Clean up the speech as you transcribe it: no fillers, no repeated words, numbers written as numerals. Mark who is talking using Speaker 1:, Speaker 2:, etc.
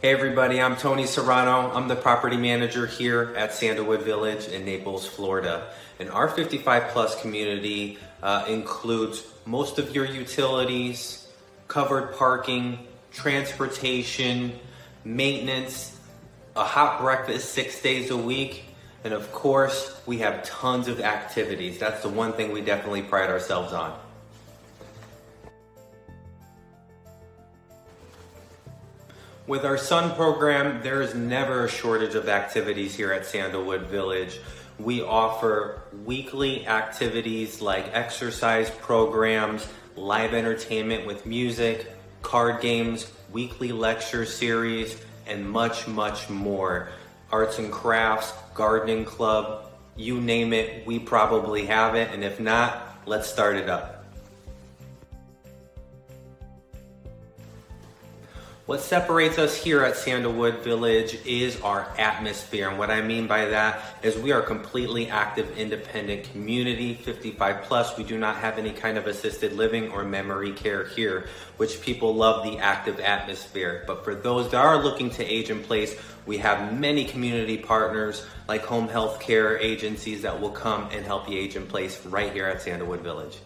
Speaker 1: Hey everybody, I'm Tony Serrano. I'm the property manager here at Sandalwood Village in Naples, Florida. And our 55 plus community includes most of your utilities, covered parking, transportation, maintenance, a hot breakfast 6 days a week, and of course, we have tons of activities. That's the one thing we definitely pride ourselves on. With our Sun program, there is never a shortage of activities here at Sandalwood Village. We offer weekly activities like exercise programs, live entertainment with music, card games, weekly lecture series, and much, much more. Arts and crafts, gardening club, you name it, we probably have it, and if not, let's start it up. What separates us here at Sandalwood Village is our atmosphere, and what I mean by that is we are a completely active, independent community, 55 plus. We do not have any kind of assisted living or memory care here, which people love the active atmosphere. But for those that are looking to age in place, we have many community partners like home health care agencies that will come and help you age in place right here at Sandalwood Village.